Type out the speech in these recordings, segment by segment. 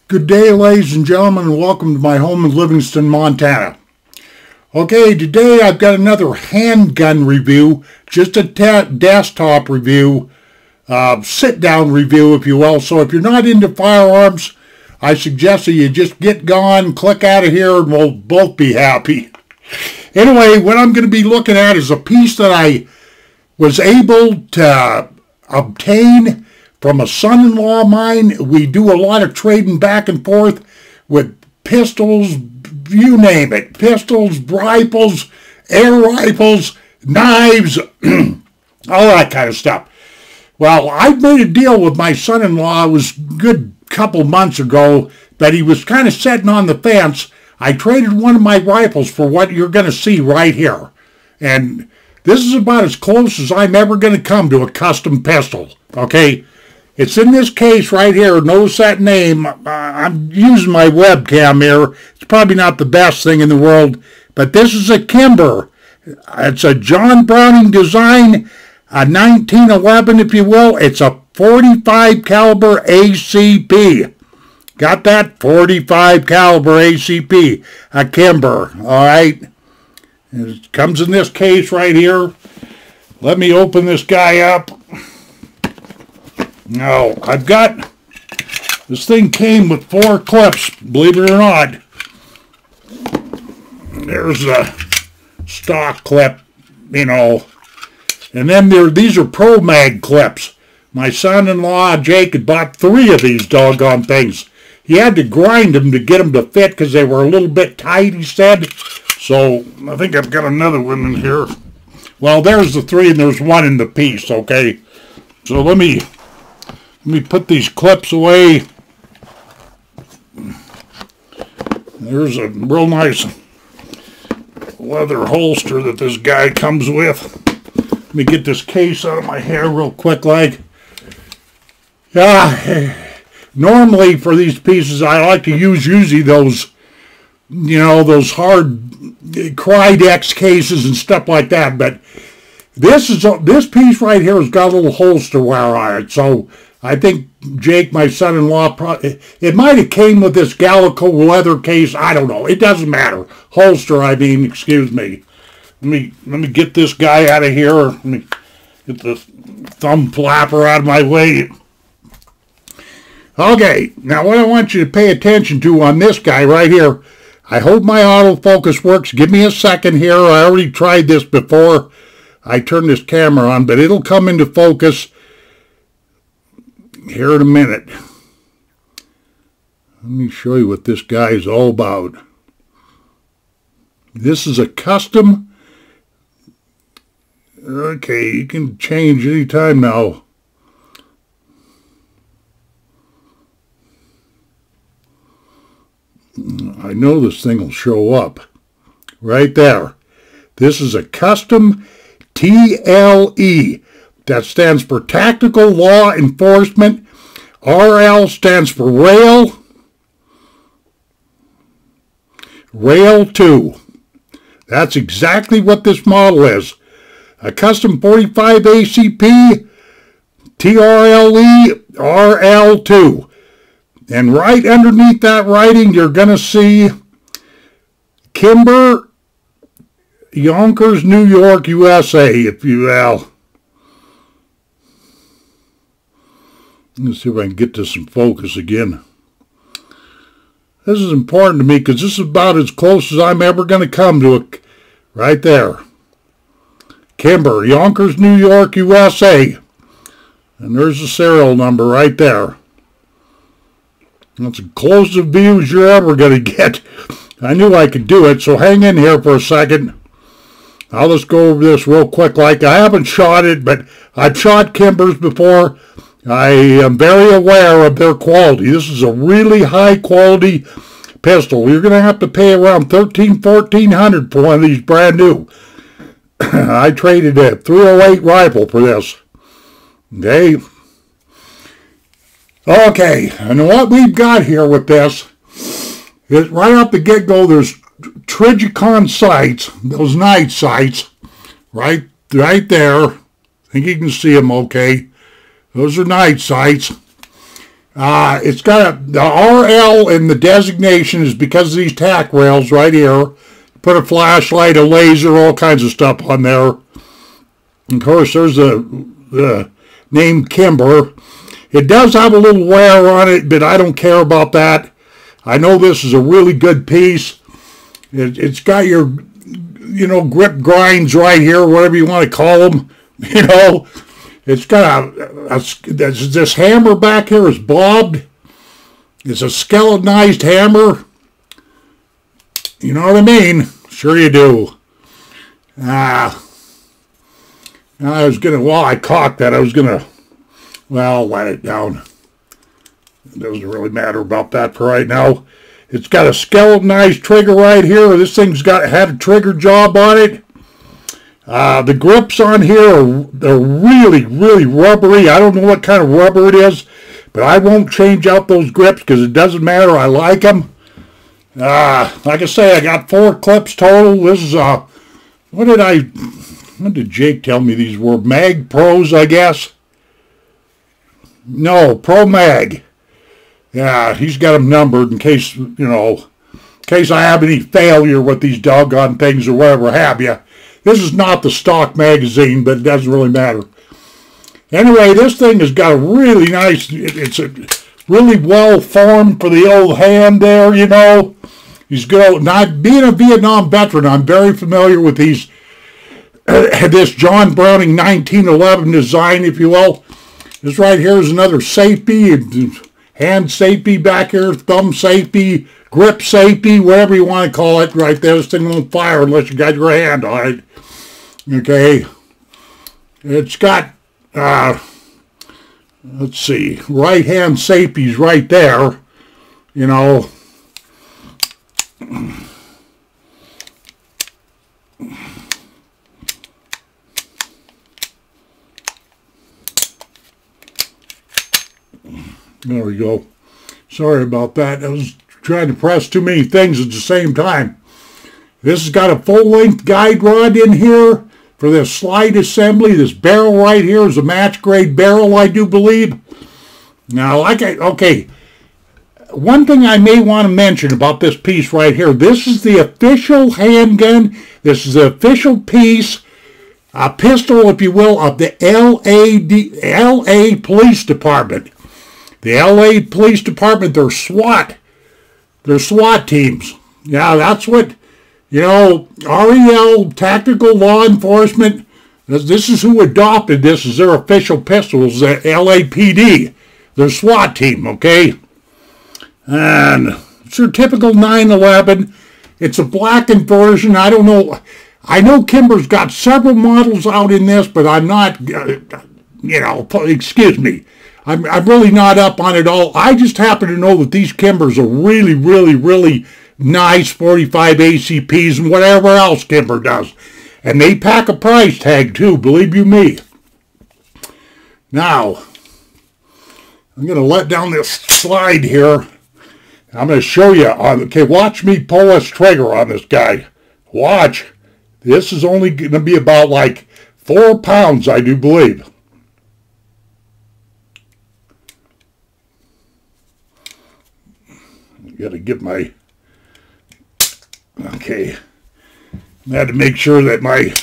Good day, ladies and gentlemen, and welcome to my home in Livingston, Montana. Okay, today I've got another handgun review, just a desktop review, sit-down review, if you will. So if you're not into firearms, I suggest that you just get gone, click out of here, and we'll both be happy. Anyway, what I'm going to be looking at is a piece that I was able to obtain from a son-in-law of mine. We do a lot of trading back and forth with pistols, you name it. Pistols, rifles, air rifles, knives, all that kind of stuff. Well, I made a deal with my son-in-law. It was a good couple months ago, but he was kind of sitting on the fence. I traded one of my rifles for what you're going to see right here. And this is about as close as I'm ever going to come to a custom pistol, okay? It's in this case right here. Notice that name. I'm using my webcam here. It's probably not the best thing in the world, but this is a Kimber. It's a John Browning design, a 1911, if you will. It's a 45 caliber ACP. Got that? 45 caliber ACP, a Kimber. All right. It comes in this case right here. Let me open this guy up. Now, I've got, this thing came with 4 clips, believe it or not. There's a stock clip, you know, and then these are Pro Mag clips. My son-in-law, Jake, had bought 3 of these doggone things. He had to grind them to get them to fit because they were a little bit tight, he said. So, I think I've got another one in here. Well, there's the 3 and there's 1 in the piece, okay? So let me put these clips away. There's a real nice leather holster that this guy comes with. Let me get this case out of my hair real quick like. Normally for these pieces I like to use usually those, you know, those hard Crydex cases and stuff like that, but this piece right here has got a little holster wear on it, so I think Jake, my son-in-law, it might have came with this Gallico leather case. I don't know. It doesn't matter. Holster, I mean, excuse me. Let me get this guy out of here. Let me get the thumb flapper out of my way. Okay, now what I want you to pay attention to on this guy right here, I hope my autofocus works. Give me a second here. I already tried this before I turned this camera on, but it'll come into focus here in a minute. Let me show you what this guy is all about. This is a custom. Okay, you can change anytime now. I know this thing will show up. Right there. This is a custom TLE. That stands for Tactical Law Enforcement. RL stands for Rail. Rail 2. That's exactly what this model is. A custom 45 ACP TRLE RL2. And right underneath that writing, you're going to see Kimber, Yonkers, New York, USA, if you will. Let's see if I can get this in focus again. This is important to me because this is about as close as I'm ever going to come to it. Right there. Kimber, Yonkers, New York, USA. And there's the serial number right there. That's as close a view as you're ever going to get. I knew I could do it, so hang in here for a second. I'll just go over this real quick. Like, I haven't shot it, but I've shot Kimbers before. I am very aware of their quality. This is a really high quality pistol. You're going to have to pay around $1,400 for one of these brand new. I traded a .308 rifle for this. Okay. Okay, and what we've got here with this is right off the get-go, there's Trigicon sights, those night sights, right there. I think you can see them okay. Those are night sights. It's got the RL, and the designation is because of these tack rails right here. Put a flashlight, a laser, all kinds of stuff on there. And of course, there's the name Kimber. It does have a little wear on it, but I don't care about that. I know this is a really good piece. It's got your, grip grinds right here, whatever you want to call them. It's got this hammer back here is bobbed. It's a skeletonized hammer. You know what I mean? Sure you do. I cocked that. I was going to, let it down. It doesn't really matter about that for right now. It's got a skeletonized trigger right here. This thing's had a trigger job on it. The grips on here they're really, really rubbery. I don't know what kind of rubber it is, but I won't change out those grips because it doesn't matter. I like them. Like I say, I got 4 clips total. This is what did Jake tell me these were? Mag Pros, I guess. No, Pro Mag. Yeah, he's got them numbered in case, in case I have any failure with these doggone things or whatever have you. This is not the stock magazine, but it doesn't really matter. Anyway, this thing has got a really nice, it's a really well formed for the old hand there, He's good. Now, being a Vietnam veteran, I'm very familiar with these, this John Browning 1911 design, if you will. This right here is another safety, hand safety back here, thumb safety, grip safety, whatever you want to call it right there. This thing won't fire unless you got your hand on it. Okay. It's got, let's see, right hand safeties right there, There we go. Sorry about that. I was trying to press too many things at the same time. This has got a full-length guide rod in here for this slide assembly. This barrel right here is a match-grade barrel, I do believe. Now, okay, one thing I may want to mention about this piece right here, this is the official handgun. This is the official piece, a pistol, if you will, of the LA Police Department. The LA Police Department, they're SWAT. They're SWAT teams. Yeah, that's what, REL, Tactical Law Enforcement, this is who adopted this as their official pistols, the LAPD. They're SWAT team, okay? And it's your typical 911. It's a blackened version. I don't know. I know Kimber's got several models out in this, but I'm not, excuse me. I'm really not up on it all. I just happen to know that these Kimbers are really, really, really nice 45 ACPs and whatever else Kimber does. And they pack a price tag too, believe you me. Now, I'm going to let down this slide here. I'm going to show you. Okay, watch me pull this trigger on this guy. Watch. This is only going to be about like 4 pounds, I do believe. Got to get my, okay, I had to make sure that my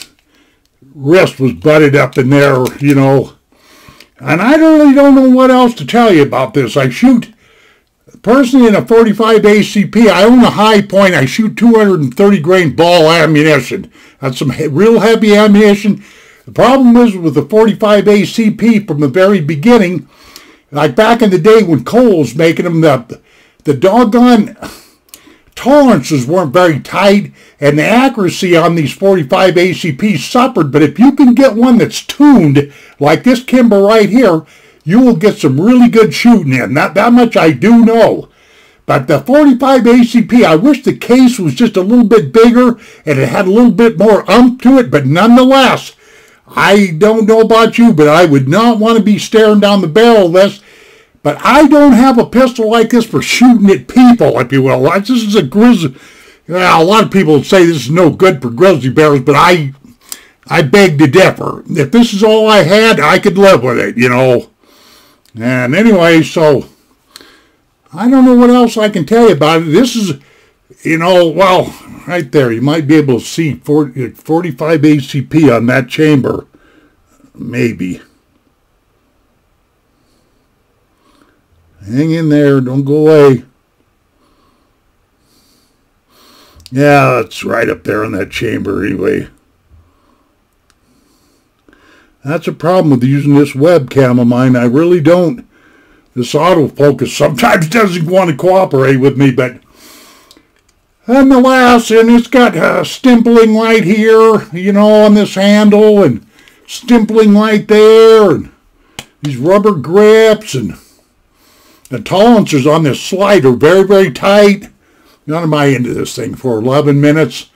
wrist was butted up in there, and I really don't know what else to tell you about this. I shoot, personally in a 45 ACP, I own a high point, I shoot 230 grain ball ammunition. That's some real heavy ammunition. The problem is with the 45 ACP from the very beginning, like back in the day when Cole was making them, the doggone tolerances weren't very tight, and the accuracy on these 45 ACPs suffered. But if you can get one that's tuned, like this Kimber right here, you will get some really good shooting in. That much I do know. But the 45 ACP, I wish the case was just a little bit bigger, and it had a little bit more umph to it, but nonetheless, I don't know about you, but I would not want to be staring down the barrel of this. But I don't have a pistol like this for shooting at people, if you will. This is a grizzly. A lot of people say this is no good for grizzly bears, but I beg to differ. If this is all I had, I could live with it, And anyway, so I don't know what else I can tell you about it. This is, you know, well, right there, you might be able to see 45 ACP on that chamber. Maybe. Hang in there, don't go away. Yeah, it's right up there in that chamber anyway. That's a problem with using this webcam of mine. I really don't. This autofocus sometimes doesn't want to cooperate with me, but nonetheless, and it's got stimpling right here, you know, on this handle, and stimpling right there, and these rubber grips, and the tolerances on this slide are very, very tight. Not am I into this thing for 11 minutes.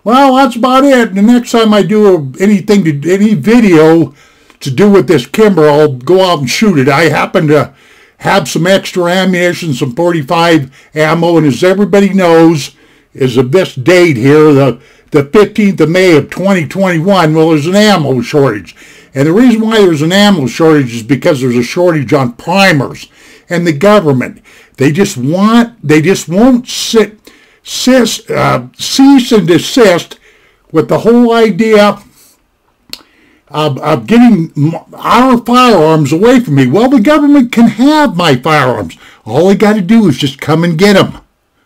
Well, that's about it. The next time I do any video to do with this Kimber, I'll go out and shoot it. I happen to have some extra ammunition, some 45 ammo, and as everybody knows, is of this date here, the 15th of May of 2021, well, there's an ammo shortage. And the reason why there's an ammo shortage is because there's a shortage on primers. And the government, they just won't cease and desist with the whole idea of getting our firearms away from me. Well, the government can have my firearms. All they got to do is just come and get them.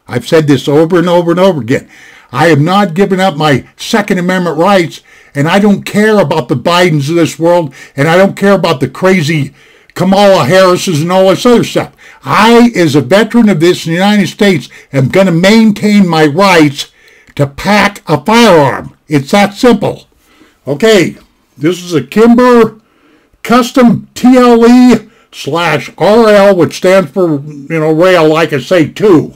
I've said this over and over and over again. I have not given up my Second Amendment rights, and I don't care about the Bidens of this world, and I don't care about the crazy Kamala Harris's and all this other stuff. I, as a veteran of this in the United States, am going to maintain my rights to pack a firearm. It's that simple. Okay, this is a Kimber Custom TLE /RL, which stands for, you know, rail, like I say, 2.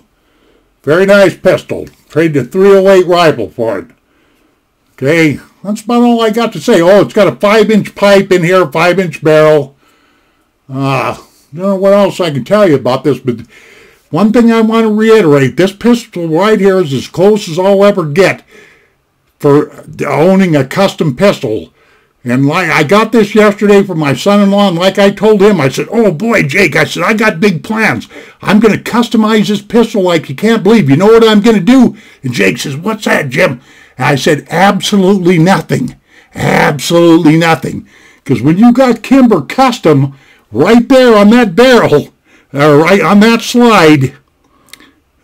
Very nice pistol. Traded a .308 rifle for it. Okay, that's about all I got to say. Oh, it's got a 5-inch pipe in here, 5-inch barrel. I don't know what else I can tell you about this, but one thing I want to reiterate, this pistol right here is as close as I'll ever get for owning a custom pistol. And like I got this yesterday from my son-in-law, and like I told him, I said, oh boy, Jake, I said, I got big plans. I'm going to customize this pistol like you can't believe. You know what I'm going to do? And Jake says, what's that, Jim? And I said, absolutely nothing. Absolutely nothing. Because when you got Kimber Custom right there on that barrel, right on that slide,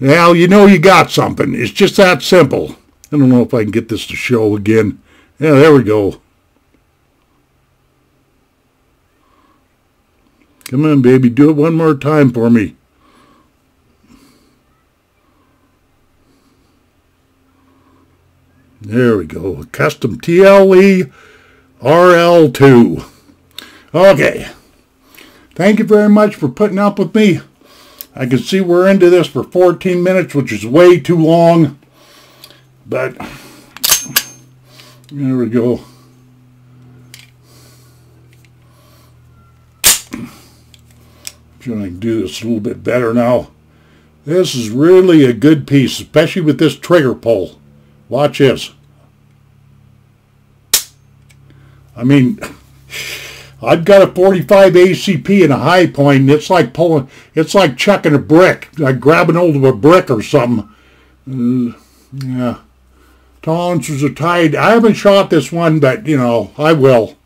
well, you know you got something. It's just that simple. I don't know if I can get this to show again. Yeah, there we go. Come on, baby, do it one more time for me. There we go. Custom TLE RL II. Okay. Thank you very much for putting up with me. I can see we're into this for 14 minutes, which is way too long. But there we go. I'm sure I can do this a little bit better now. This is really a good piece, especially with this trigger pull. Watch this. I mean, I've got a 45 ACP in a high point, and it's like it's like chucking a brick, like grabbing hold of a brick or something. Yeah. Tolerances are tight. I haven't shot this one, but, you know, I will.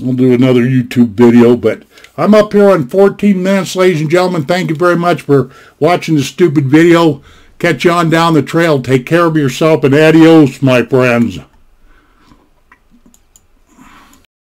I'll do another YouTube video, but I'm up here on 14 minutes, ladies and gentlemen. Thank you very much for watching this stupid video. Catch you on down the trail. Take care of yourself, and adios, my friends.